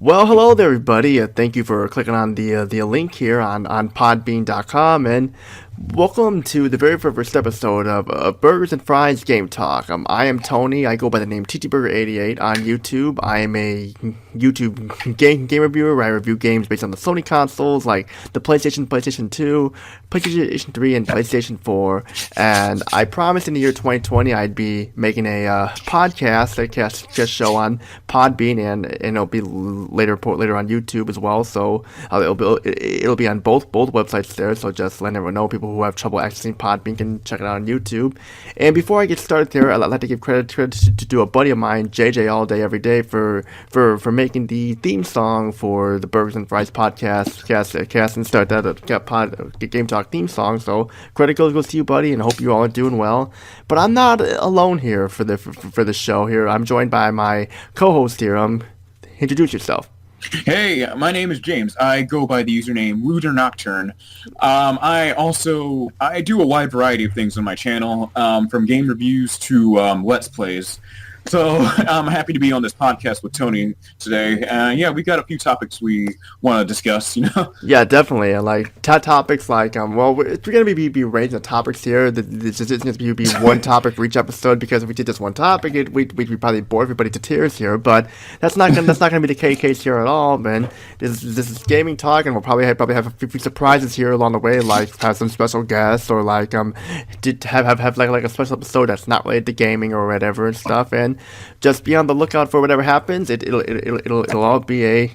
Well, hello there, everybody. Thank you for clicking on the link here on Podbean.com, and welcome to the very first episode of Burgers and Fries Game Talk. I am Tony. I go by the name TTBurger88 on YouTube. I am a YouTube game reviewer where I review games based on the Sony consoles like the PlayStation 2, PlayStation 3, and PlayStation 4. And I promised in the year 2020 I'd be making a podcast show on Podbean, and it'll be later on YouTube as well. So it'll be on both websites there. So just let everyone know, people who have trouble accessing Podbean can check it out on YouTube. And before I get started there, I'd like to give credit to a buddy of mine, JJ, all day every day for making the theme song for the Burgers and Fries podcast and start that Game Talk theme song. So credit goes to you, buddy, and I hope you all are doing well. But I'm not alone here for the show here. I'm joined by my co-host here. Introduce yourself. Hey, my name is James. I go by the username LunarNocturne. I do a wide variety of things on my channel, from game reviews to Let's Plays. So I'm happy to be on this podcast with Tony today. We got a few topics we want to discuss, Yeah, definitely. Like topics like if we're gonna be raising the topics here, this isn't going to be one topic for each episode, because if we did just one topic, we'd probably bore everybody to tears here. But that's not gonna be the case here at all, man. This is gaming talk, and we'll probably have a few surprises here along the way, like have some special guests, or like have like a special episode that's not related to gaming or whatever and stuff. And just be on the lookout for whatever happens. It'll all be a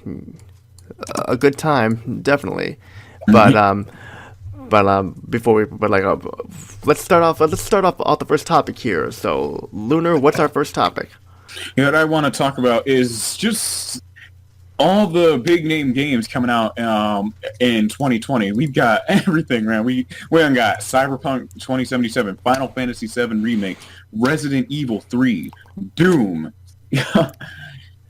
good time, definitely. But let's start off the first topic here. So, Lunar, what's our first topic? What I want to talk about is just all the big name games coming out in 2020. We've got everything, man. We got Cyberpunk 2077, Final Fantasy VII Remake, Resident Evil 3, Doom. The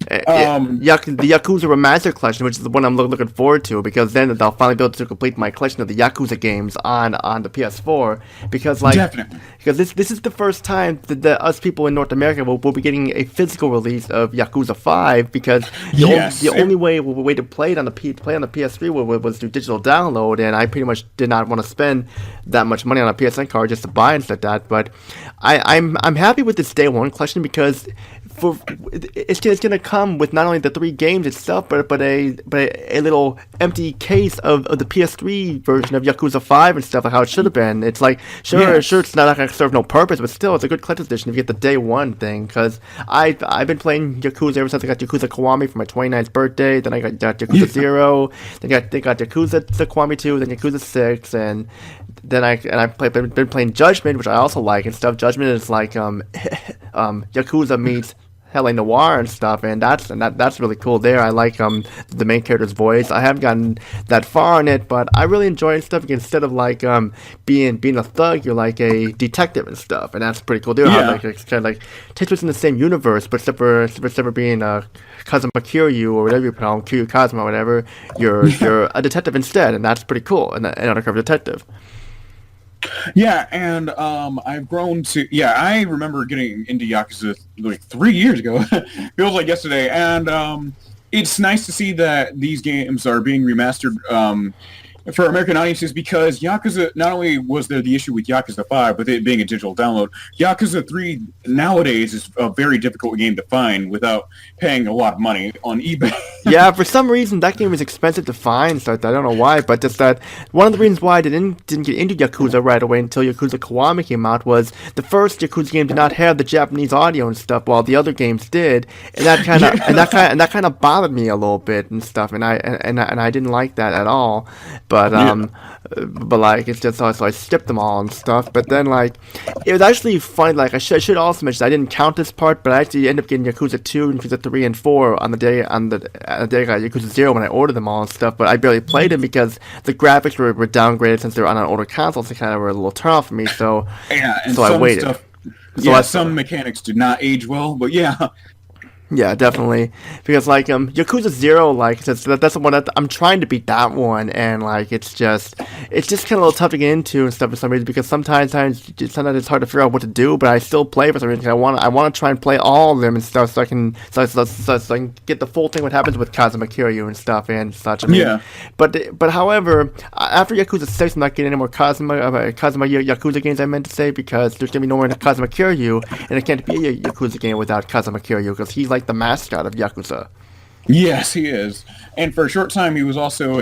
Yakuza Remastered Collection, which is the one I'm looking forward to, because then I'll finally be able to complete my collection of the Yakuza games on the PS4. Because Definitely. Because this is the first time that us people in North America will be getting a physical release of Yakuza 5, because the only way to play it on the PS3 was through digital download, and I pretty much did not want to spend that much money on a PSN card just to buy and stuff like that. But I'm happy with this day one collection, because it's gonna come with not only the 3 games itself, but a little empty case of the PS3 version of Yakuza 5 and stuff, like how it should have been. It's like sure it's not gonna serve no purpose, but still it's a good collector's edition if you get the day one thing. Because I've been playing Yakuza ever since I got Yakuza Kiwami for my 29th birthday. Then I got Yakuza 0. Then got Yakuza Kiwami 2. Then Yakuza 6, and then I've been playing Judgment, which I also like and stuff. Judgment is like Yakuza meets L.A. Noire and stuff, and that's really cool there. I like the main character's voice. I haven't gotten that far in it, but I really enjoy stuff. Instead of like being a thug, you're like a detective and stuff, and that's pretty cool. They're it's kind of like takes place in the same universe, but except for being Kazuma Kiryu or whatever you call him, Kiryu Kazuma or whatever, you're a detective instead, and that's pretty cool. An undercover detective. Yeah, and I've grown to... Yeah, I remember getting into Yakuza like 3 years ago. Feels like yesterday. And it's nice to see that these games are being remastered for American audiences, because Yakuza... Not only was there the issue with Yakuza 5, with it being a digital download, Yakuza 3 nowadays is a very difficult game to find without paying a lot of money on eBay. Yeah, for some reason that game is expensive to find, so I don't know why, but just that one of the reasons why I didn't get into Yakuza right away until Yakuza Kiwami came out was the first Yakuza game did not have the Japanese audio and stuff, while the other games did, and that kind of bothered me a little bit and stuff, and I didn't like that at all. But like it's just so I skipped them all and stuff. But then like it was actually funny. Like I should also mention I didn't count this part, but I actually ended up getting Yakuza 2, and Yakuza 3 and 4 on the day I got Yakuza 0 when I ordered them all and stuff. But I barely played them because the graphics were downgraded since they were on an older console, so they kind of were a little turn off for me. So yeah, and so I waited. Some mechanics did not age well, but yeah. Yeah, definitely. Because like Yakuza 0, like that's the one that I'm trying to beat that one, and like it's just kind of a little tough to get into and stuff for some reason, because sometimes it's hard to figure out what to do, but I still play for some reason. I want to try and play all of them and stuff, so I can get the full thing what happens with Kazuma Kiryu and stuff and such. I mean, Yeah. but however, after Yakuza 6, I'm not getting any more Kazuma Yakuza games, I meant to say, because there's gonna be no more Kazuma Kiryu, and it can't be a Yakuza game without Kazuma Kiryu, because he's like the mascot of Yakuza. Yes, he is. And for a short time, he was also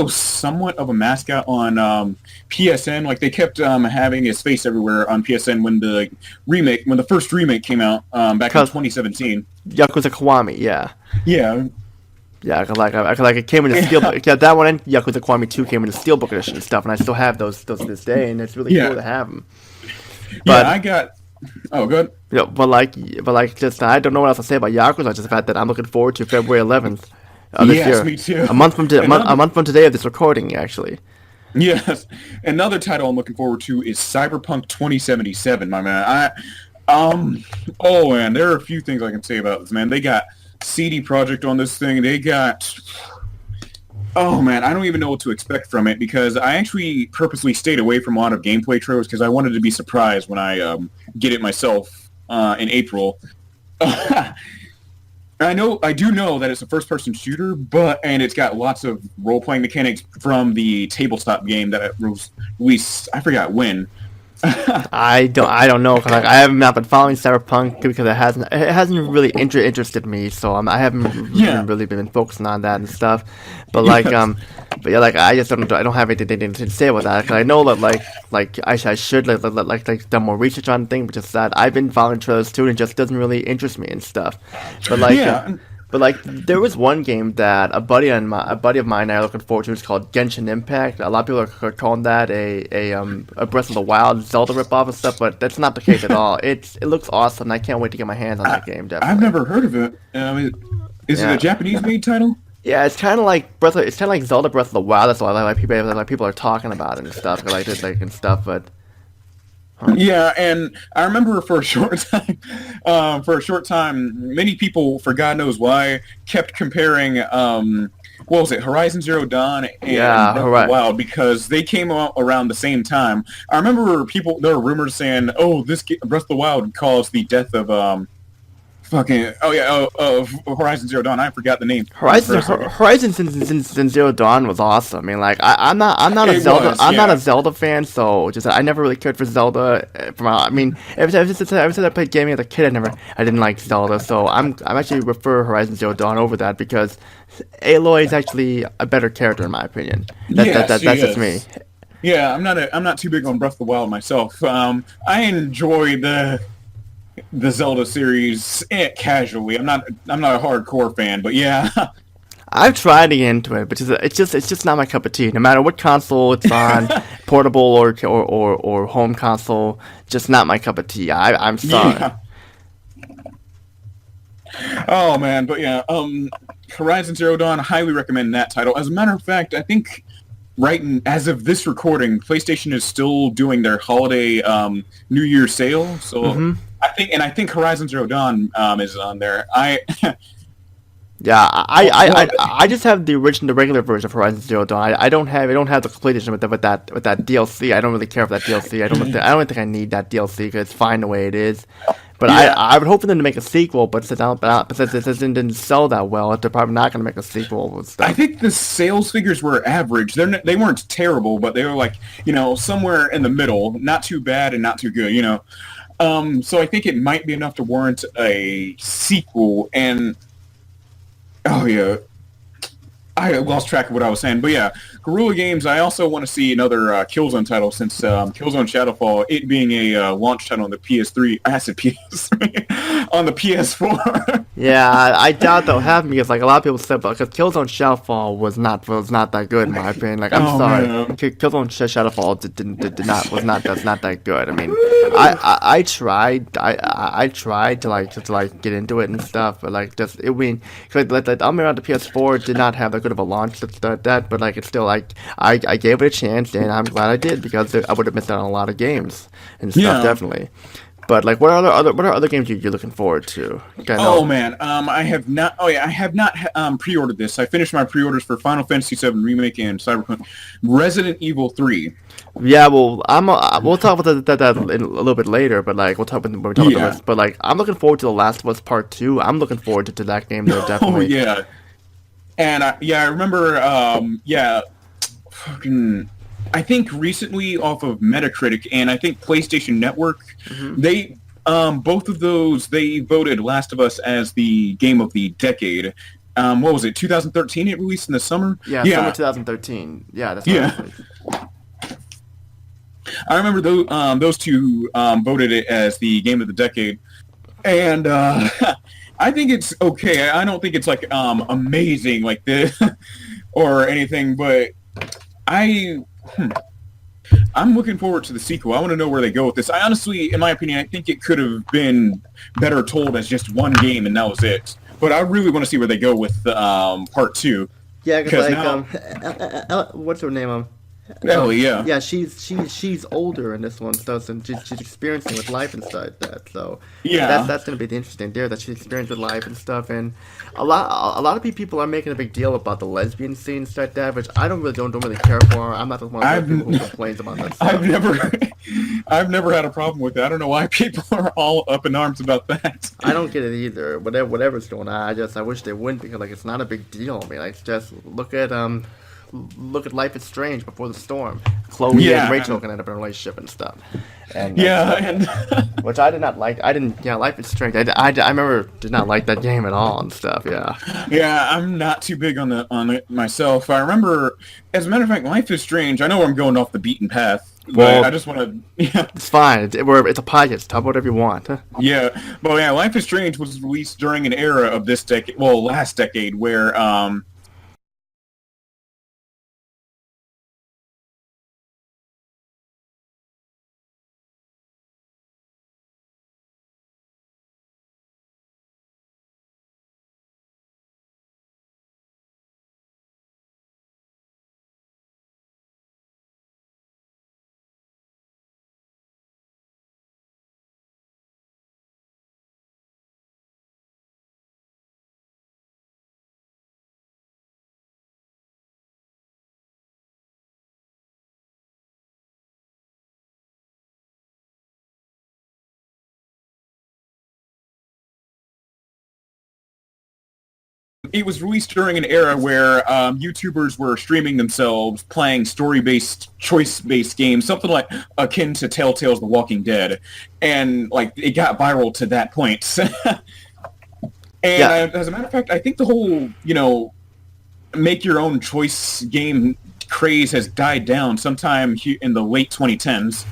somewhat of a mascot on PSN. Like they kept having his face everywhere on PSN when the first remake came out back in 2017. Yakuza Kiwami, yeah. Yeah. Yeah, like it came in the Steelbook. Yeah, that one and Yakuza Kiwami 2 came in the Steelbook edition and stuff, and I still have those to this day, and it's really cool to have them. But, yeah, I got. Oh, good. You know, just I don't know what else to say about Yakuza. Just the fact that I'm looking forward to February 11th this year. Yes, me too. A month from today of this recording, actually. Yes, another title I'm looking forward to is Cyberpunk 2077. My man, oh man, there are a few things I can say about this, man. They got CD Projekt on this thing. They got. Oh man, I don't even know what to expect from it, because I actually purposely stayed away from a lot of gameplay trailers because I wanted to be surprised when I get it myself in April. I do know that it's a first-person shooter, and it's got lots of role-playing mechanics from the tabletop game that was released. I forgot when. I don't know, cause like I haven't been following Cyberpunk because it hasn't really interested me, so I haven't really been focusing on that and stuff. But like I just don't have anything to say about that, because I know that like I should like done more research on things, but just that I've been following trailers too, and it just doesn't really interest me and stuff. But like. But like, there was one game that a buddy of mine and I are looking forward to. It's called Genshin Impact. A lot of people are calling that a Breath of the Wild Zelda ripoff and stuff, but that's not the case at all. It looks awesome. And I can't wait to get my hands on that game. Definitely. I've never heard of it. Is it a Japanese-made title? Yeah, it's kind of like Zelda Breath of the Wild. That's why people are talking about it and stuff, and stuff. But. Yeah, and I remember for a short time, many people, for God knows why, kept comparing, what was it, Horizon Zero Dawn and Breath of the Wild, because they came out around the same time. I remember there were rumors saying, Breath of the Wild caused the death of, Horizon Zero Dawn. I forgot the name. Horizon since Zero Dawn was awesome. I mean, like I'm not a Zelda fan, so just I never really cared for Zelda. Ever since I played gaming as a kid, I didn't like Zelda, so I'm actually prefer Horizon Zero Dawn over that, because Aloy is actually a better character in my opinion. That's just me. Yeah, I'm not too big on Breath of the Wild myself. I enjoy the Zelda series casually. I'm not a hardcore fan, but yeah. I've tried to get into it, but it's just not my cup of tea. No matter what console it's on, portable or home console, just not my cup of tea. I'm sorry. Yeah. Oh man, but yeah, Horizon Zero Dawn, highly recommend that title. As a matter of fact, I think as of this recording, PlayStation is still doing their holiday New Year sale, so I think Horizon Zero Dawn is on there. I just have the regular version of Horizon Zero Dawn. I don't have the complete edition with that DLC. I don't really care for that DLC. I don't think I need that DLC, because it's fine the way it is. But yeah. I would hope for them to make a sequel, but since it didn't sell that well, they're probably not going to make a sequel with stuff. I think the sales figures were average. They weren't terrible, but they were like, somewhere in the middle, not too bad and not too good, So I think it might be enough to warrant a sequel. And oh yeah, I lost track of what I was saying, but yeah, Guerrilla Games. I also want to see another Killzone title, since Killzone Shadowfall, it being a launch title on the PS3. I said PS3 on the PS4. Yeah, I doubt that'll happen, because like a lot of people said, because Killzone Shadowfall was not that good in my opinion. Like I'm sorry, Killzone Shadowfall was not that good. I mean, I tried to get into it and stuff, but like just it mean like I'm around the PS4 did not have that good of a launch that, but like it's still like I gave it a chance, and I'm glad I did, because I would have missed out on a lot of games and stuff, definitely. But like, what are other games you're looking forward to? Oh man, I have not. Oh yeah, I have not pre-ordered this. I finished my pre-orders for Final Fantasy VII Remake and Cyberpunk, Resident Evil 3. Yeah, well, we'll talk about that a little bit later, but like we'll talk about when we talk about this. But like, I'm looking forward to The Last of Us Part 2. I'm looking forward to that game though, definitely. Oh yeah, and I remember fucking. I think recently off of Metacritic and I think PlayStation Network, they both of those they voted Last of Us as the game of the decade. What was it? 2013 it released in the summer? Yeah, summer 2013. Yeah, that's right. I remember those two voted it as the game of the decade. And I think it's okay. I don't think it's like amazing like this or anything, but I'm looking forward to the sequel. I want to know where they go with this. I honestly, in my opinion, I think it could have been better told as just one game and that was it. But I really want to see where they go with part 2. Yeah, because like, what's her name? Ellie, yeah. Yeah, she's older in this one, stuff, and she's experiencing with life and stuff like that. So yeah, that's gonna be the interesting there that she's experienced with life and stuff. And a lot of people are making a big deal about the lesbian scene and stuff like that, which I don't really care for. I'm not the one of those people who complains about that stuff. I've never had a problem with it. I don't know why people are all up in arms about that. I don't get it either. Whatever's going on, I wish they wouldn't, because like it's not a big deal. I mean, like just look at Life is Strange Before the Storm. Chloe and Rachel can end up in a relationship and stuff. And which I did not like. Life is Strange. I remember did not like that game at all and stuff. Yeah. Yeah, I'm not too big on it myself. I remember, as a matter of fact, Life is Strange. I know I'm going off the beaten path. Well, I just want to. Yeah. It's fine. It's a podcast. Talk whatever you want. Yeah, but yeah, Life is Strange was released during an era of this decade, last decade, where it was released during an era where YouTubers were streaming themselves playing story-based, choice-based games, something like akin to Telltale's The Walking Dead, and like it got viral to that point. As a matter of fact, I think the whole make your own choice game craze has died down sometime in the late 2010s.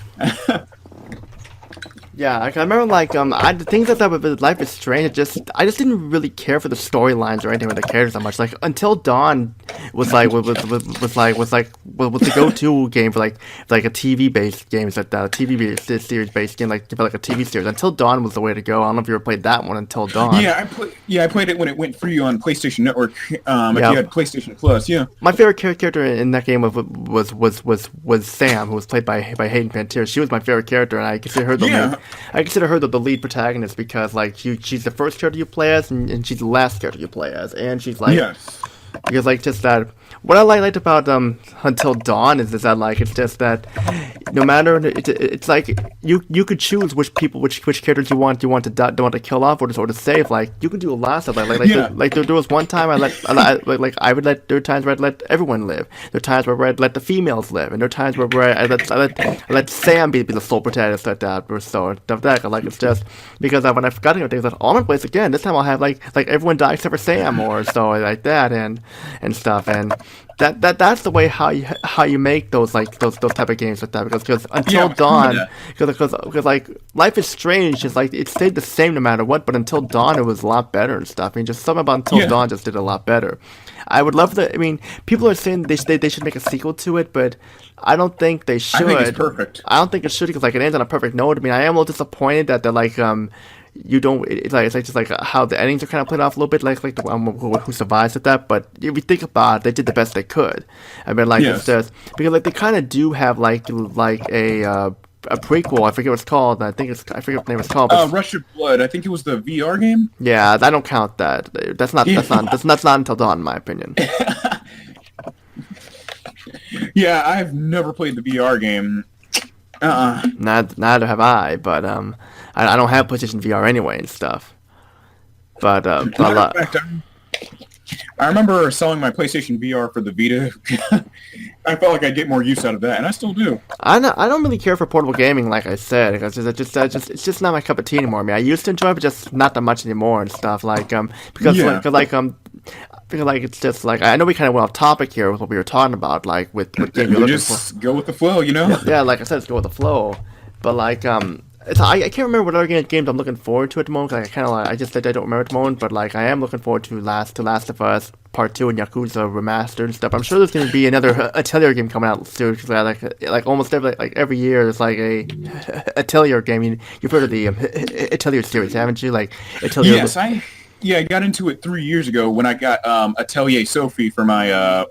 Yeah, I remember the things that with Life is Strange. I just didn't really care for the storylines or anything with the characters that much. Like Until Dawn was the go-to game for like a TV based game, like that, a TV series based game, like a TV series. Until Dawn was the way to go. I don't know if you ever played that one, Until Dawn. Yeah, I played it when it went free on PlayStation Network. If you had PlayStation Plus, yeah. My favorite character in that game was Sam, who was played by Hayden Panettiere. She was my favorite character, and I consider her the lead protagonist because like she's the first character you play as, and she's the last character you play as, and she's like because like just that. What I liked about Until Dawn is that like it's just that no matter it's like you could choose which characters you want to kill off or to save. Like you can do a lot of stuff. There was one time I would let, there were times where I'd let everyone live. There are times where I'd let the females live, and there are times where I let Sam be the sole protagonist like that or so stuff that. Like it's just because when I forgot things like I'm gonna play this again. This time I'll have like everyone die except for Sam or so like that and stuff and. That's the way how you make those type of games like that because Until Dawn because like Life is Strange is like it stayed the same no matter what, but Until Dawn it was a lot better and stuff. I mean, just something about Until Dawn just did a lot better. I would love to. I mean, people are saying they should make a sequel to it, but I don't think they should. I think it's perfect. I don't think it should because like it ends on a perfect note. I mean, I am a little disappointed that they're like you don't. It's like just like how the endings are kind of played off a little bit, like the who survives with that. But if you think about it, they did the best they could. I mean, like it's just because like they kind of do have like a a prequel. I forget what it's called. I forget what the name it's called. But Rush of Blood. I think it was the VR game. Yeah, I don't count that. That's not until Dawn, in my opinion. Yeah, I've never played the VR game. Neither have I, but I don't have PlayStation VR anyway and stuff. But I remember selling my PlayStation VR for the Vita. I felt like I'd get more use out of that, and I still do. I don't really care for portable gaming, like I said, because it's just not my cup of tea anymore. I mean, I used to enjoy it, but just not that much anymore and stuff. Because it's just like I know we kind of went off topic here with what we were talking about, like with games you're looking just go with the flow, you know. Yeah, like I said, let's go with the flow. But I can't remember what other games I'm looking forward to at the moment. Like I don't remember at the moment. But like I am looking forward to Last of Us Part 2 and Yakuza Remastered and stuff. I'm sure there's going to be another Atelier game coming out soon. Like almost every year there's like a Atelier game. You've heard of the Atelier series, haven't you? Like Atelier. Yes, I got into it 3 years ago when I got Atelier Sophie for my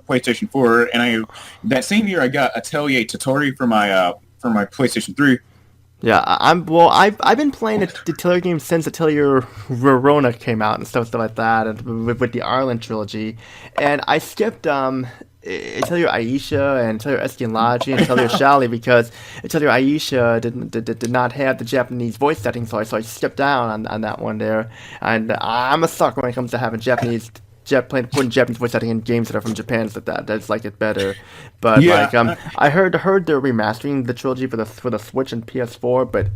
PlayStation 4, and that same year I got Atelier Tottori for my PlayStation 3. Yeah, I've been playing Atelier games since Atelier Verona came out and stuff like that, and with the Ireland trilogy, and I skipped Atelier Aisha and Atelier Espionage and Atelier Shali because Atelier Aisha did not have the Japanese voice setting, so I skipped down on that one there, and I'm a sucker when it comes to having putting Japanese voice setting in games that are from Japan, so that's like it better. But I heard they're remastering the trilogy for the Switch and PS4, but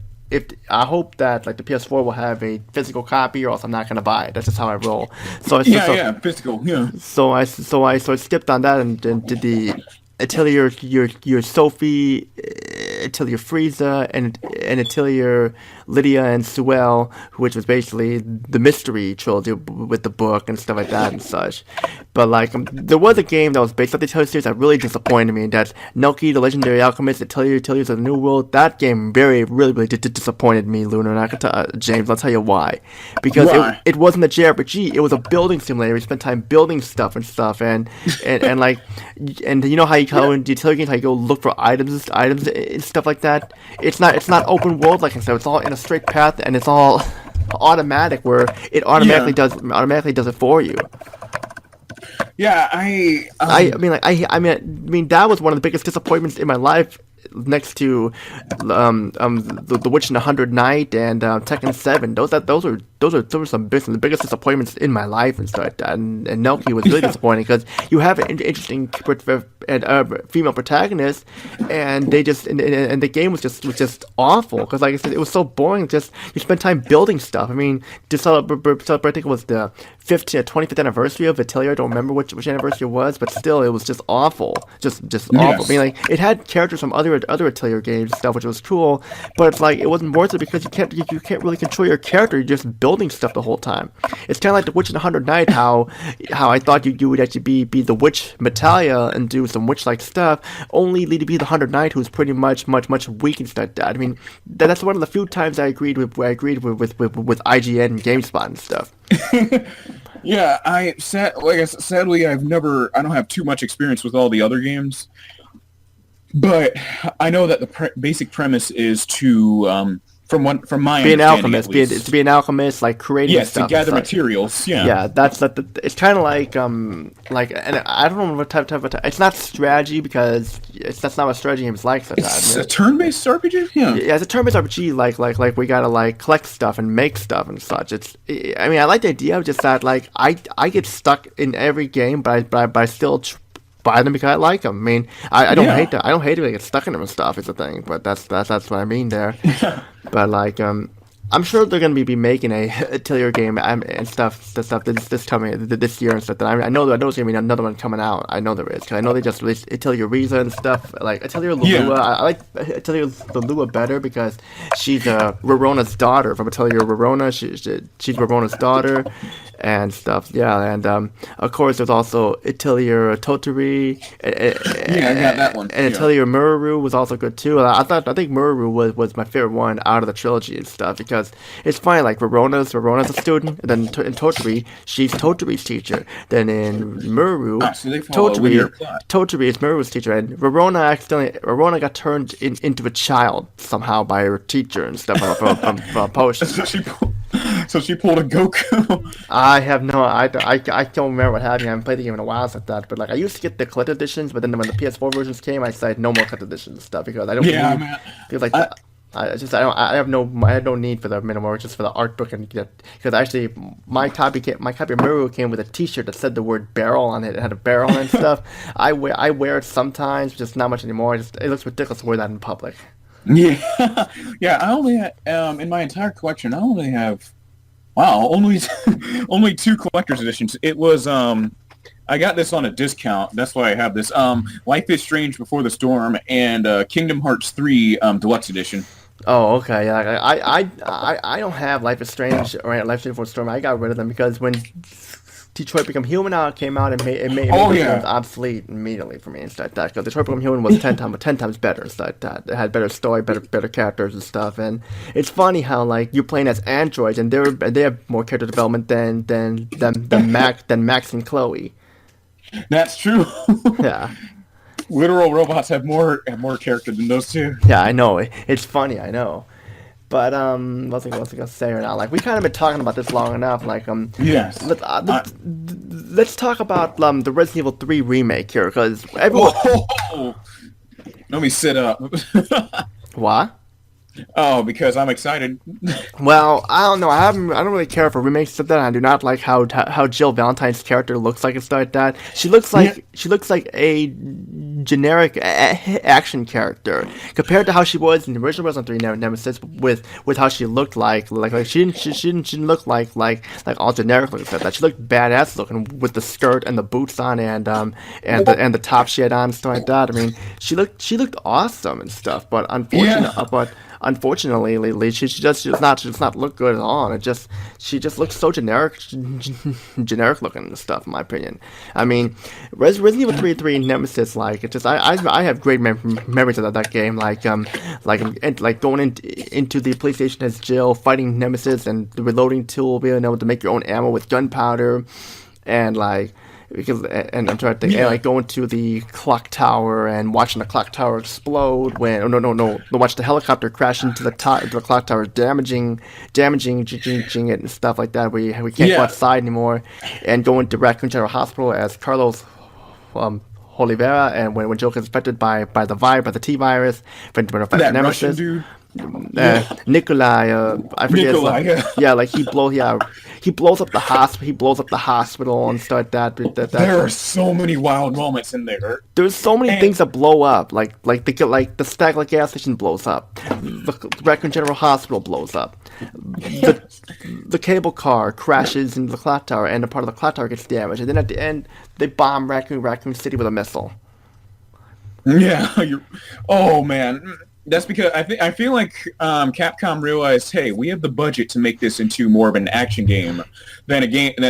I hope that like the PS4 will have a physical copy, or else I'm not gonna buy it. That's just how I roll. Physical. Yeah. So I skipped on that and did the Atelier your Sophie, Atelier Frieza, and Atelier Lydia and Suelle, which was basically the mystery trilogy with the book and stuff like that and such. But there was a game that was based on the Atelier series that really disappointed me. That's Nelki, the Legendary Alchemist, Ateliers of the New World. That game really disappointed me, Lunar. And I can tell James, I'll tell you why. Because it wasn't a JRPG. It was a building simulator. We spent time building stuff, and you know how in the Atelier games how you go look for items and stuff like that. It's not open world like I said. It's all in a straight path, and it's all automatic where it automatically does it for you. Yeah, I mean that was one of the biggest disappointments in my life, next to The Witch and the Hundred Knight and Tekken 7. Those were some the biggest disappointments in my life and stuff like that. And Nelki was really disappointing because you have an interesting female protagonist, and they just and the game was just awful because, like I said, it was so boring. Just you spend time building stuff. I mean, to celebrate, I think it was the 25th anniversary of Atelier. I don't remember which anniversary it was, but still, it was just awful. Just awful. I mean, like it had characters from other Atelier games and stuff, which was cool, but it's like it wasn't worth it because you can't really control your character. You're just building stuff the whole time. It's kind of like The Witch and the Hundred Knight. How I thought you would actually be the witch Metalia and do some witch-like stuff, only to be the Hundred Knight, who's pretty much weak and stuff like that. I mean, that's one of the few times I agreed with IGN and GameSpot and stuff. Yeah, sadly, I don't have too much experience with all the other games, but I know that the basic premise is to, from my be an alchemist, to be an alchemist, like creating stuff. To gather materials. Yeah, it's kind of like, and I don't know what type of. It's not strategy because that's not what strategy games like. It's a turn-based RPG. Yeah, it's a turn-based RPG. Like we gotta like collect stuff and make stuff and such. I mean, I like the idea of just that. Like I get stuck in every game, but I still buy them because I like them. I mean, I don't hate them. I don't hate it when I get stuck in them and stuff. Is the thing, but that's what I mean there. But like, I'm sure they're gonna be making a Atelier game and stuff this coming this year and stuff. I know there's gonna be another one coming out. I know there is because I know they just released Atelier Riza and stuff. Like Atelier Lulua, I like Atelier Lulua better because she's Rarona's daughter from Atelier Rarona. She's Rarona's daughter, and stuff. Yeah, and of course there's also Atelier Toturi. Yeah, I got that one. And Yeah. Atelier Mururu was also good too. I think Mururu was my favorite one out of the trilogy and stuff because it's funny. Like Verona's a student, and then in Toturi she's Toturi's teacher. Then in Mururu, So they follow a linear plot. Toturi is Muru's teacher, and Verona got turned into a child somehow by her teacher and stuff from a potion. So she pulled a Goku. I have no, I don't remember what happened. I haven't played the game in a while like that. But like I used to get the collector editions, but then when the PS4 versions came, I decided no more collector editions and stuff because I don't Yeah, need, man. because like I had no need for the minimal, just for the art book and because actually my copy of Muru came with a T-shirt that said the word barrel on it. It had a barrel and stuff. I wear it sometimes, just not much anymore. It looks ridiculous to wear that in public. Yeah, yeah. I only in my entire collection, I only have only only 2 collector's editions. It was I got this on a discount. That's why I have this. Life is Strange Before the Storm and Kingdom Hearts 3 Deluxe Edition. Oh, okay. Yeah, I don't have Life is Strange or Life is Strange Before the Storm. I got rid of them because when Detroit Become Human came out, it made those games obsolete immediately for me and stuff like that. Because Detroit Become Human was 10 times better and stuff like that. It had better story, better characters and stuff. And it's funny how like you're playing as androids and they have more character development than Max and Chloe. That's true. Yeah. Literal robots have more character than those two. Yeah, I know. It's funny, I know. But what's I gonna say right now? Like we kind of been talking about this long enough. Like Yes. let's talk about the Resident Evil 3 remake here because everyone. Whoa. Let me sit up. What? Oh, because I'm excited. Well, I don't know. I don't really care for remakes of that. I do not like how Jill Valentine's character looks like and stuff like that. She looks like a generic action character compared to how she was in the original Resident Evil 3 Nemesis with how she looked like she didn't look like all generic looking stuff. That she looked badass looking with the skirt and the boots on and the top she had on and stuff like that. I mean, she looked awesome and stuff, but unfortunately, she does not look good at all. And she just looks so generic looking and stuff, in my opinion. I mean, Resident Evil 3 Nemesis, like it just I have great memories of that game, like going into the police station as Jill, fighting Nemesis, and the reloading tool, being able to make your own ammo with gunpowder, and like. And I'm trying to think, and like going to the clock tower and watching the clock tower explode watch the helicopter crash into the clock tower, damaging it and stuff like that. We can't go outside anymore, and going to Raccoon General Hospital as Carlos Oliveira, and when Joe gets infected by the T virus, when that Nemesis. Russian dude. Nikolai, I forget. Nikolai, he blows up the hospital. He blows up the hospital and stuff like that. There are so many wild moments in there. There's so many things that blow up, like the Stagler gas station blows up, the Raccoon General Hospital blows up, the cable car crashes into the clock tower, and a part of the clock tower gets damaged, and then at the end they bomb Raccoon City with a missile. Yeah, oh man. That's because I feel like Capcom realized, hey, we have the budget to make this into more of an action game than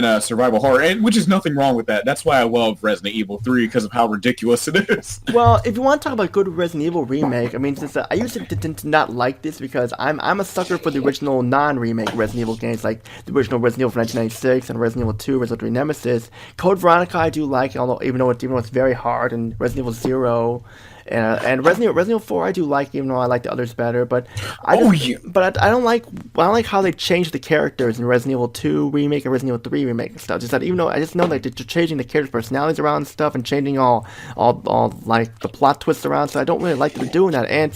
a survival horror, which is nothing wrong with that. That's why I love Resident Evil 3 because of how ridiculous it is. Well, if you want to talk about good Resident Evil remake, I mean, since I used to not like this because I'm a sucker for the original non-remake Resident Evil games, like the original Resident Evil from 1996 and Resident Evil 2, Resident Evil 3 Nemesis. Code Veronica I do like, although even though it's very hard, and Resident Evil 0. And Resident Evil 4 I do like, even though I like the others better. But I don't like how they changed the characters in Resident Evil 2 remake and Resident Evil 3 remake and stuff. Just that even though I just know that they're changing the characters' personalities around and stuff and changing all like the plot twists around. So I don't really like them doing that. And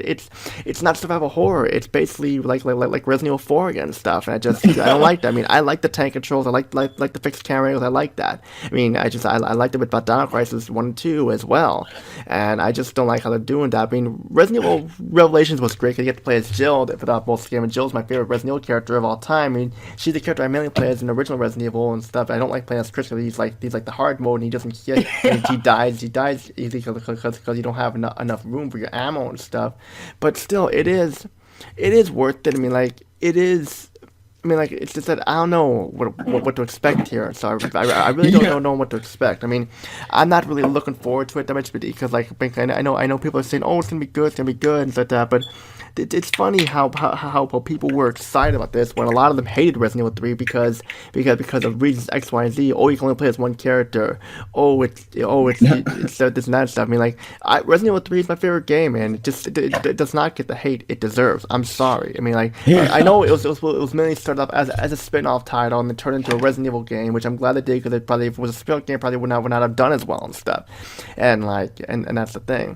it's not survival horror. It's basically like Resident Evil 4 again and stuff. And I don't like that. I mean, I like the tank controls. I like the fixed camera angles. I like that. I mean, I liked it with Dino Crisis 1 and 2 as well. And I just don't like how they're doing that. I mean, Resident Evil Revelations was great because you get to play as Jill for that most game, and Jill's my favorite Resident Evil character of all time. I mean, she's the character I mainly play as in the original Resident Evil and stuff. I don't like playing as Chris because he's like the hard mode and he doesn't get he dies easily because you don't have enough room for your ammo and stuff. But still, it is worth it. I mean, like it is. I mean, like, it's just that I don't know what to expect here. So I really don't know what to expect. I mean, I'm not really looking forward to it that much because, like, I know people are saying, oh, it's gonna be good, and stuff like that. But it's funny how people were excited about this when a lot of them hated Resident Evil 3 because of reasons X, Y, and Z. Oh, you can only play as one character. It's this and that stuff. I mean, like, Resident Evil 3 is my favorite game, and it does not get the hate it deserves. I'm sorry. I mean, like, I know it was mainly started off as a spin-off title and then turned into a Resident Evil game, which I'm glad it did because it probably, if it was a spin-off game, probably would not have done as well and stuff. And like, and that's the thing.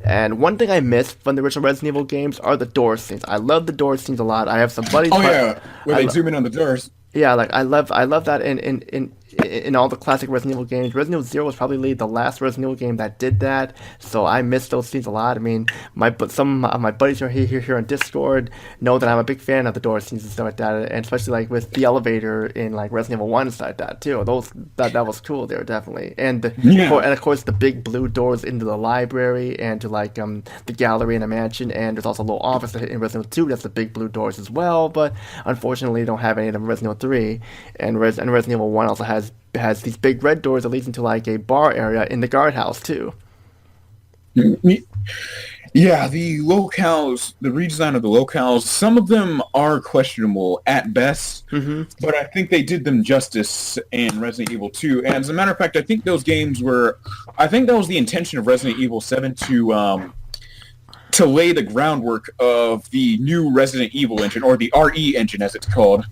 And one thing I miss from the original Resident Evil games are the door scenes. I love the door scenes a lot. I have some buddies. Oh yeah, where they zoom in on the doors. Yeah, like I love that in all the classic Resident Evil games. Resident Evil 0 was probably the last Resident Evil game that did that, so I miss those scenes a lot. I mean, some of my buddies who are here on Discord know that I'm a big fan of the door scenes and stuff like that, and especially like with the elevator in like Resident Evil 1 and stuff like that too. That was cool there, definitely. And of course the big blue doors into the library and to like the gallery in the mansion, and there's also a little office in Resident Evil 2 that's the big blue doors as well, but unfortunately they don't have any of them in Resident Evil 3, and Resident Evil 1 also has these big red doors that leads into like a bar area in the guardhouse too. Yeah, the locales, the redesign of the locales, some of them are questionable at best, but I think they did them justice in Resident Evil 2. And as a matter of fact, I think that was the intention of Resident Evil 7 to lay the groundwork of the new Resident Evil engine, or the RE engine as it's called.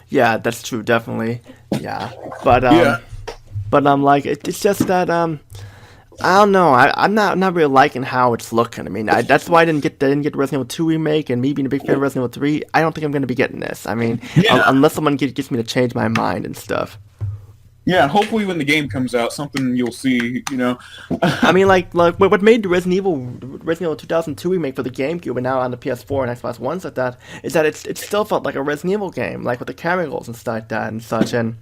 Yeah, that's true, definitely. Yeah, but I'm like, it's just that I don't know. I'm not really liking how it's looking. I mean, that's why I didn't get Resident Evil 2 remake, and me being a big fan of Resident Evil 3, I don't think I'm going to be getting this. I mean, unless someone gets me to change my mind and stuff. Yeah, hopefully when the game comes out, something you'll see, you know. I mean, like what made the Resident Evil 2002 remake for the GameCube and now on the PS4 and Xbox One like that is that it still felt like a Resident Evil game, like with the camera angles and stuff like that and such. And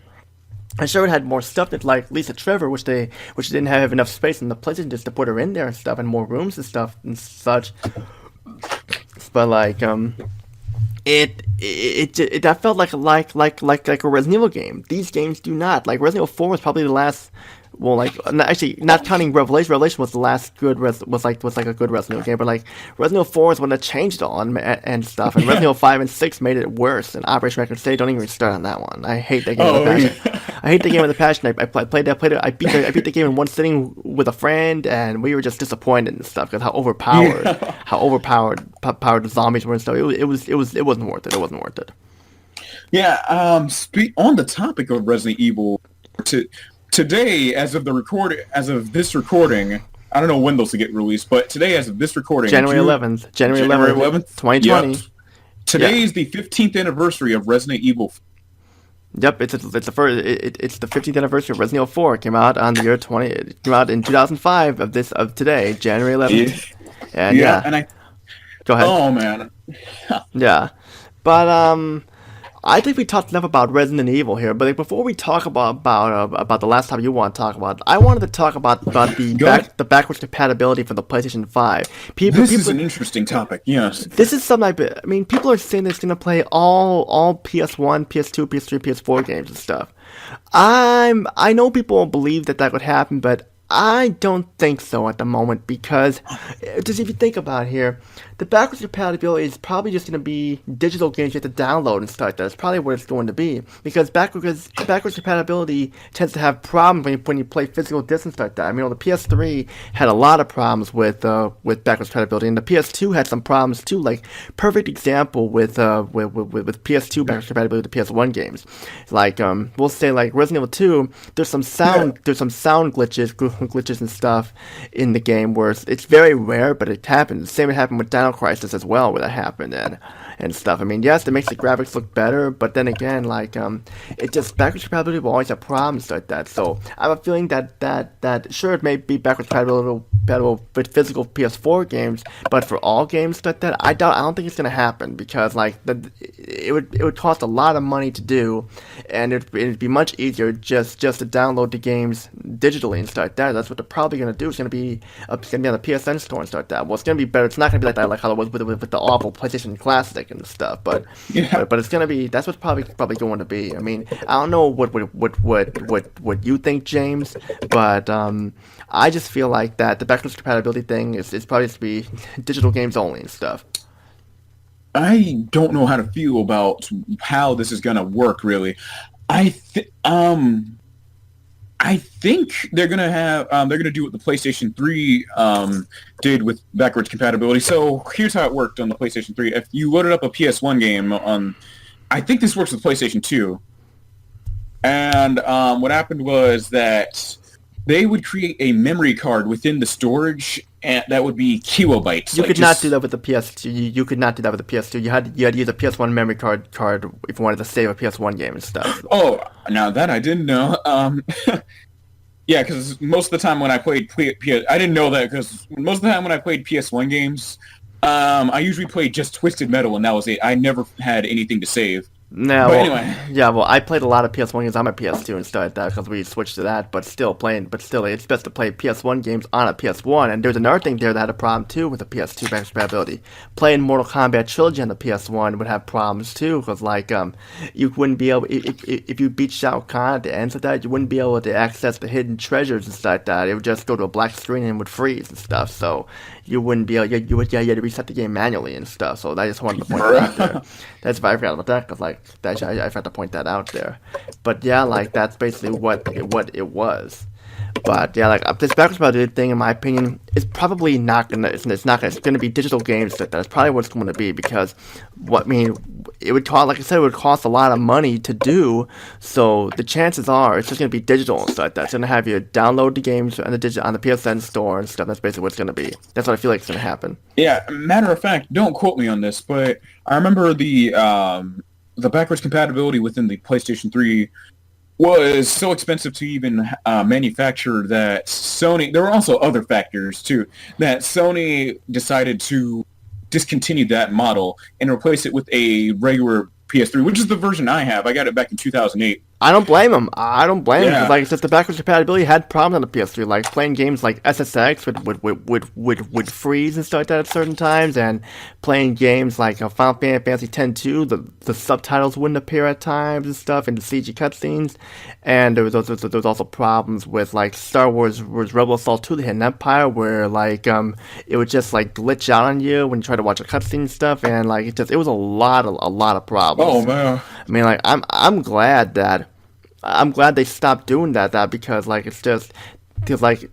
I'm sure it had more stuff that like Lisa Trevor, which didn't have enough space in the PlayStation just to put her in there and stuff, and more rooms and stuff and such. But like that felt like a Resident Evil game. These games do not. Like Resident Evil 4 was probably the last. Well, like actually, not counting Revelation. Revelation was the last good was like a good Resident Evil game. But like Resident Evil 4 is when it changed all and stuff. And Resident Evil 5 and 6 made it worse. And Operation Raccoon City, don't even start on that one. I hate that game with a passion. I hate the game with a passion. I played it. I beat the game in one sitting with a friend, and we were just disappointed and stuff because how overpowered the zombies were and stuff. It wasn't worth it. It wasn't worth it. Yeah. On the topic of Resident Evil, today, as of this recording, I don't know when those will get released, but today, as of this recording, January 11th, 2020. Yep. Today is the 15th anniversary of Resident Evil. Yep, it's the 15th anniversary of Resident Evil 4. It came out on the year 20. It came out in 2005 of today, January 11th. And and go ahead. Oh man. Yeah, but I think we talked enough about Resident Evil here, but like, before we talk about the last time you want to talk about, I wanted to talk about the backwards compatibility for the PlayStation 5. This is an interesting topic. Yes, this is something. I mean, people are saying that it's going to play all PS1, PS2, PS3, PS4 games and stuff. I know people believe that would happen, but I don't think so at the moment because, just if you think about it here, the backwards compatibility is probably just going to be digital games you have to download and stuff like that. That's probably what it's going to be because backwards compatibility tends to have problems when you play physical discs and stuff like that. I mean, the PS3 had a lot of problems with backwards compatibility, and the PS2 had some problems too. Like perfect example with PS2 backwards compatibility to PS1 games. Like we'll say like Resident Evil 2, there's some sound glitches and stuff in the game where it's very rare, but it happens. The same happened with Dino Crisis as well, where that happened and stuff. I mean, yes, it makes the graphics look better, but then again, like it just backwards compatibility will always have problems like that. So I have a feeling that sure, it may be backwards compatible compatible with physical PS4 games, but for all games like that, I don't think it's gonna happen because like it would cost a lot of money to do, and it'd be much easier just to download the games digitally and start that. That's what they're probably gonna do. It's gonna be on the PSN store and start that. Well, it's gonna be better. It's not gonna be like that, like how it was with the awful PlayStation Classic and stuff, but it's gonna be. That's what's probably going to be. I mean, I don't know what you think, James, but I just feel like that the backwards compatibility thing is probably to be digital games only and stuff. I don't know how to feel about how this is gonna work. Really, I think they're gonna do what the PlayStation 3 did with backwards compatibility. So here's how it worked on the PlayStation 3. If you loaded up a PS1 game on, I think this works with PlayStation 2. And what happened was that they would create a memory card within the storage, and that would be kilobytes. You could not do that with the PS2. You could not do that with the PS2. You had to use a PS1 memory card if you wanted to save a PS1 game and stuff. Oh, now that I didn't know. Yeah, because most of the time when I played I didn't know that because most of the time when I played PS1 games, I usually played just Twisted Metal, and that was it. I never had anything to save. No, anyway. Yeah, well, I played a lot of PS1 games on my PS2 and stuff like that because we switched to that, but still, it's best to play PS1 games on a PS1, and there's another thing there that had a problem, too, with the PS2 backwards compatibility. Playing Mortal Kombat Trilogy on the PS1 would have problems, too, because, like, you wouldn't be able, if you beat Shao Kahn at the end of that, you wouldn't be able to access the hidden treasures and stuff like that. It would just go to a black screen and it would freeze and stuff, so you wouldn't be able, you had to reset the game manually and stuff, so I just wanted to point that out there. That's why I forgot about that, because, like, I forgot to point that out there. But yeah, like that's basically what it was. But yeah, like this backwards compatibility thing, in my opinion, is probably not gonna. It's gonna be digital games. That's probably what it's going to be because it would cost. Like I said, it would cost a lot of money to do. So the chances are it's just gonna be digital and stuff like that. It's gonna have you download the games on the PSN store and stuff. That's basically what it's gonna be. That's what I feel like it's gonna happen. Yeah, matter of fact, don't quote me on this, but I remember the backwards compatibility within the PlayStation 3 was so expensive to even manufacture that Sony, there were also other factors too, that Sony decided to discontinue that model and replace it with a regular PS3, which is the version I have. I got it back in 2008. I don't blame him. Like, since the backwards compatibility had problems on the PS3, like playing games like SSX would freeze and stuff like that at certain times, and playing games like Final Fantasy X-2, the subtitles wouldn't appear at times and stuff, and the CG cutscenes, and there was also problems with like Star Wars Rebel Assault 2: The Hidden Empire, where like it would just like glitch out on you when you try to watch a cutscene and stuff, and like it was a lot of problems. Oh man! I mean, like I'm glad they stopped doing that because like it's just because like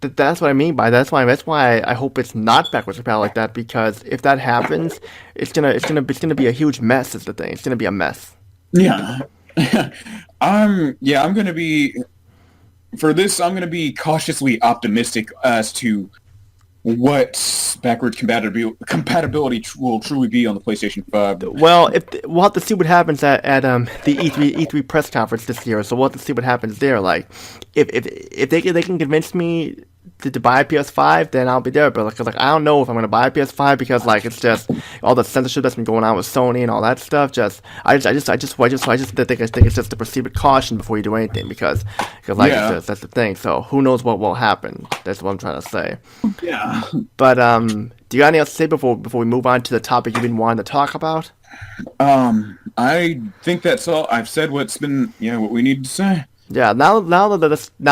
that's what I mean by that. That's why I hope it's not backwards compatible like that, because if that happens, it's gonna be a huge mess. Is the thing? It's gonna be a mess. Yeah. I'm gonna be cautiously optimistic as to what backwards compatibility will truly be on the PlayStation 5. Well, we'll have to see what happens at the E3 press conference this year. So we'll have to see what happens there. Like, if they can convince me to buy a PS5, then I'll be there. But like I don't know if I'm gonna buy a PS5 because like it's just all the censorship that's been going on with Sony and all that stuff. I just think it's just to proceed with caution before you do anything because like that's the thing. So who knows what will happen? That's what I'm trying to say. Yeah. But do you have anything else to say before we move on to the topic you've been wanting to talk about? I think that's all. I've said what we need to say. Yeah, now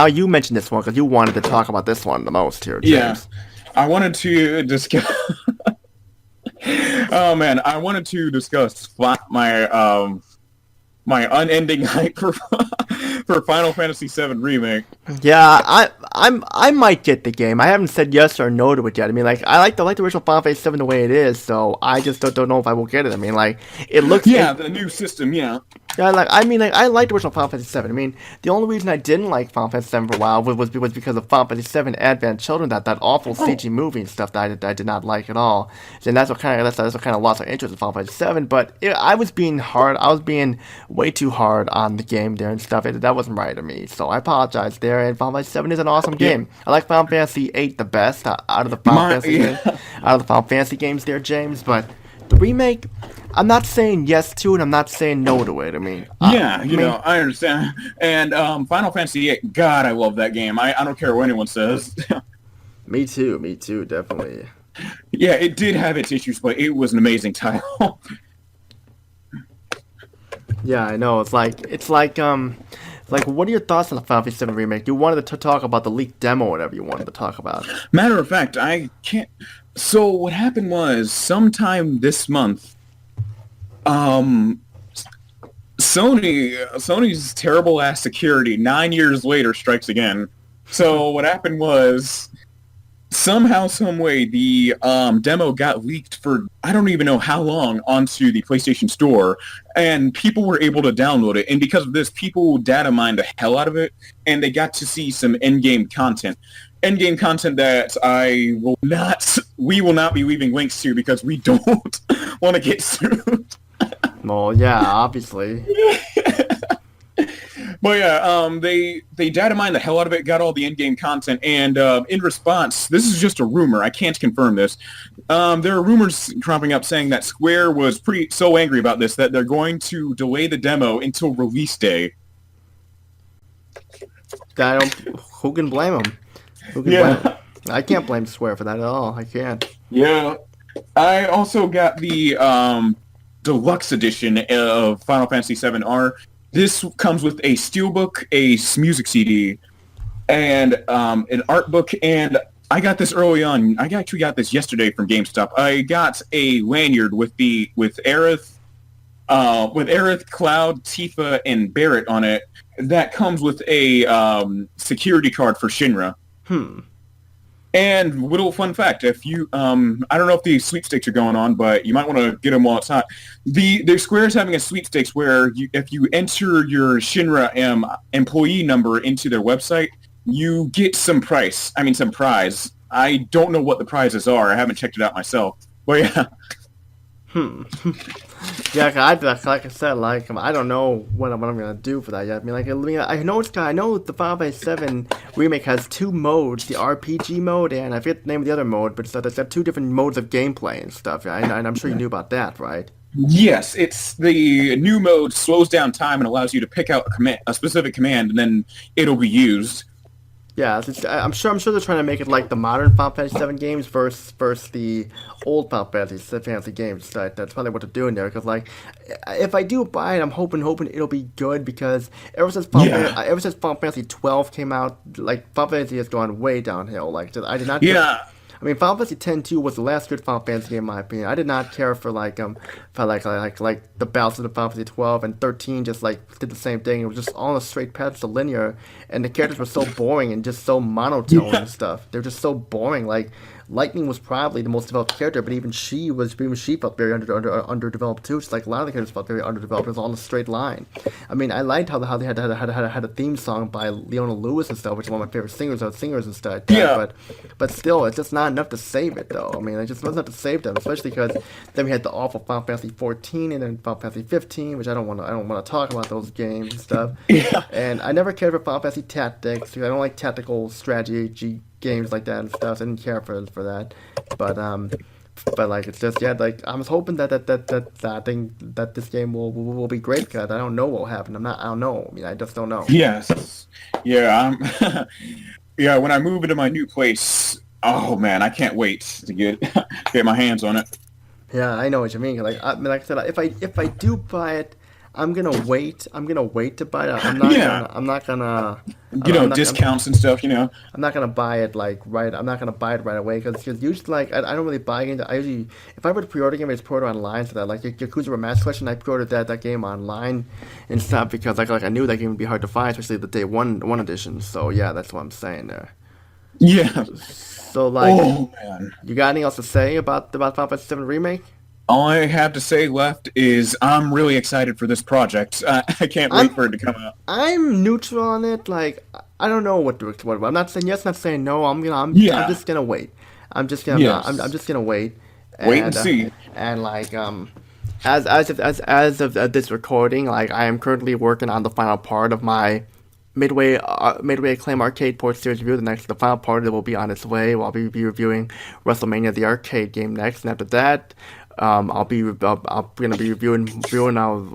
you mentioned this one because you wanted to talk about this one the most here, James. Yeah, I wanted to discuss. Oh man, I wanted to discuss my unending hype for Final Fantasy VII Remake. Yeah, I might get the game. I haven't said yes or no to it yet. I mean, like I like the original Final Fantasy VII the way it is, so I just don't know if I will get it. I mean, like it looks. Yeah, the new system. Yeah. Yeah, I liked the original Final Fantasy VII. I mean, the only reason I didn't like Final Fantasy VII for a while was because of Final Fantasy VII Advent Children, that awful CG movie and stuff that I did not like at all. And that's what kind of lost our interest in Final Fantasy VII. But I was being way too hard on the game there and stuff. That wasn't right to me. So I apologize there. And Final Fantasy 7 is an awesome game. I like Final Fantasy 8 the best out of the Final Fantasy games there, James. But the remake, I'm not saying yes to it. I'm not saying no to it. I mean, I understand. And Final Fantasy 8, God, I love that game. I don't care what anyone says. Me too, definitely. Yeah, it did have its issues, but it was an amazing title. Yeah, I know. It's like, what are your thoughts on the Final Fantasy 7 remake? You wanted to talk about the leaked demo, or whatever you wanted to talk about. Matter of fact, I can't. So what happened was, sometime this month, Sony's terrible ass security 9 years later strikes again. So what happened was, somehow, some way, the demo got leaked for I don't even know how long onto the PlayStation Store, and people were able to download it. And because of this, people data mined the hell out of it, and they got to see some in-game content. In-game content that we will not be leaving links to because we don't want to get sued. Well, yeah, obviously. But yeah, they data mined the hell out of it, got all the in-game content, and in response, this is just a rumor, I can't confirm this, there are rumors cropping up saying that Square was so angry about this that they're going to delay the demo until release day. Who can blame them? Blame them? I can't blame Square for that at all. I can't. Yeah. I also got the deluxe edition of Final Fantasy VII-R. This comes with a steelbook, a music CD, and an art book, and I got this early on. I actually got this yesterday from GameStop. I got a lanyard with Aerith, Cloud, Tifa, and Barrett on it. That comes with a security card for Shinra. And little fun fact, if you, I don't know if the sweepstakes are going on, but you might want to get them while it's hot. The Square is having a sweepstakes where if you enter your Shinra employee number into their website, you get some prize. I don't know what the prizes are. I haven't checked it out myself. But yeah. Yeah, like I said, I don't know what I'm gonna do for that yet. I know the Final Fantasy 7 remake has two modes: the RPG mode and I forget the name of the other mode, but it's got two different modes of gameplay and stuff. And I'm sure you knew about that, right? Yes, it's the new mode slows down time and allows you to pick out a specific command, and then it'll be used. Yeah, I'm sure they're trying to make it like the modern Final Fantasy 7 games versus the old Final Fantasy games. That's probably what they're doing there. Because if I do buy it, I'm hoping it'll be good. Because ever since Final Fantasy 12 came out, Final Fantasy has gone way downhill. I did not. Yeah. Final Fantasy X-2 was the last good Final Fantasy game in my opinion. I did not care for the battles of the Final Fantasy 12, and 13 just did the same thing. It was just all on a straight path, so linear, and the characters were so boring and just so monotone and stuff. They're just so boring. Lightning was probably the most developed character, but even she felt very underdeveloped too. Just a lot of the characters felt very underdeveloped. It was all in a straight line. I liked how they had a theme song by Leona Lewis and stuff, which is one of my favorite singers and stuff. Yeah. But still, it's just not enough to save it though. It just wasn't enough to save them, especially because then we had the awful Final Fantasy 14 and then Final Fantasy 15, which I don't want to talk about those games and stuff. Yeah. And I never cared for Final Fantasy Tactics. I don't like tactical strategy games like that and stuff. So I didn't care for that, but it's just I was hoping that this game will be great because I don't know what will happen. I don't know. I just don't know. Yes, yeah. Yeah. When I move into my new place, oh man, I can't wait to get my hands on it. Yeah, I know what you mean. Like I said, if I do buy it, I'm gonna wait. I'm gonna wait to buy it. I'm not gonna. Discounts and stuff. I'm not gonna buy it right. I'm not gonna buy it right away because usually I don't really buy games. I usually if I were to pre-order a game, I just pre-order online. So that Yakuza Remastered Collection, I pre-ordered that game online and stuff because I knew that game would be hard to find, especially the day one edition. So yeah, that's what I'm saying there. Yeah. So oh man, you got anything else to say about Final Fantasy 7 remake? All I have to say left is I'm really excited for this project. I can't wait for it to come out. I'm neutral on it. I don't know what to expect. I'm not saying yes, not saying no. I'm just gonna wait. I'm just gonna wait. Wait and see. And as of this recording, I am currently working on the final part of my Midway Acclaim Arcade Port Series review. The final part of it will be on its way. I'll be reviewing WrestleMania the arcade game next, and after that, I'm gonna be reviewing.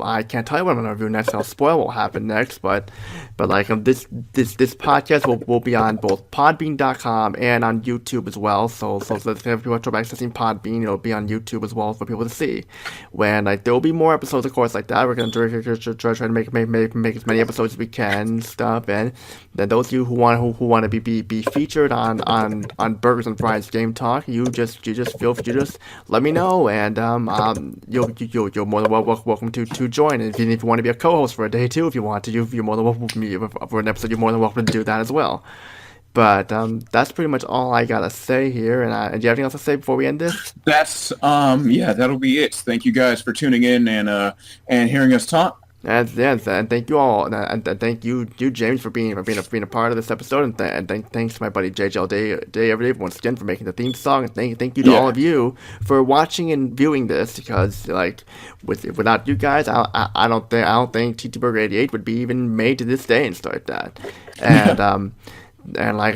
I can't tell you what I'm gonna review next. I'll spoil what will happen next, but like this podcast will be on both Podbean.com and on YouTube as well. So if people are accessing Podbean, it'll be on YouTube as well for people to see. When like there will be more episodes, of course, like that. We're gonna try to make as many episodes as we can and stuff. And then those of you who want to be featured on Burgers and Fries Game Talk, you just let me know, and you're more than welcome to join. And if you want to be a co-host for a day too, if you want to, you're more than welcome for an episode. You're more than welcome to do that as well. But that's pretty much all I gotta say here. And do you have anything else to say before we end this? That's that'll be it. Thank you guys for tuning in and hearing us talk. And thank you all, and thank you James for being a part of this episode, and thanks to my buddy JJL Day Every Day once again for making the theme song, and thank you to all of you for watching and viewing this, because like without you guys, I don't think TTBurger 88 would be even made to this day and stuff like that, and and like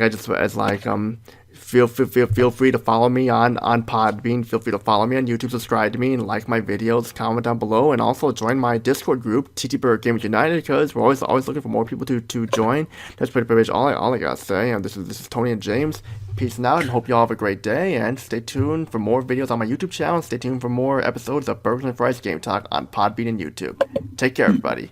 feel free to follow me on Podbean. Feel free to follow me on YouTube, subscribe to me, and like my videos, comment down below, and also join my Discord group, TTBurger Gamers United, because we're always looking for more people to join. That's pretty much all I gotta say. This is Tony and James. Peace out, and hope you all have a great day, and stay tuned for more videos on my YouTube channel, and stay tuned for more episodes of Burgers and Fries Game Talk on Podbean and YouTube. Take care, everybody.